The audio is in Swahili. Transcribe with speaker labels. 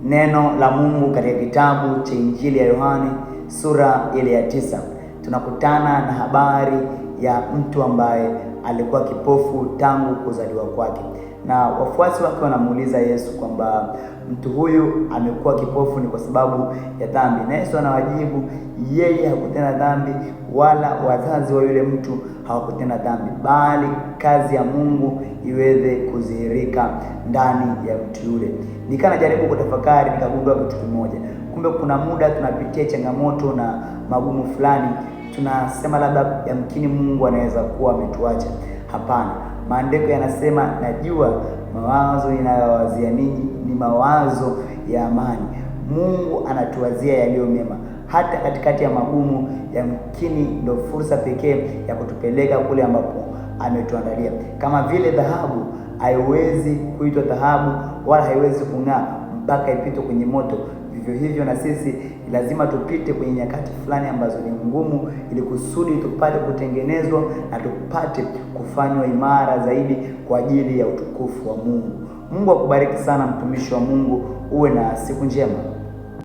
Speaker 1: Neno la Mungu katika kitabu cha Injili ya Yohane sura ile ya 9. Tunakutana na habari ya mtu ambaye alikuwa kipofu tangu kuzaliwa kwake, na wafuasi wake wanamuuliza Yesu kwamba mtu huyu amekuwa kipofu ni kwa sababu ya dhambi, na Yesu anawajibu yeye hakutenda dhambi wala wazazi wa yule mtu hawakutenda dhambi, bali kazi ya Mungu iweze kudhihirika ndani ya mtu yule. Nikanajaribu kutafakari, nikagundua kitu kimoja. Kumbe kuna muda tunapitia changamoto na magumu fulani, tunasema labda yamkini Mungu anaweza kuwa ametuacha. Hapana, maandiko yanasema najua mawazo ninayowazia ninyi ni mawazo ya amani. Mungu anatuwazia yaliyo mema. Hata katikati ya magumu, yamkini ndio fursa pekee ya kutupeleka kule ambapo ametuandalia. Kama vile dhahabu haiwezi kuitwa dhahabu wala haiwezi kung'aa mpaka ipite kwenye moto, vivyo hivyo na sisi lazima tupite kwenye nyakati fulani ambazo ni ngumu, ili kusudi tupate kutengenezwa na tupate kufanywa imara zaidi kwa ajili ya utukufu wa Mungu. Mungu akubariki sana mtumishi wa Mungu, uwe na siku njema.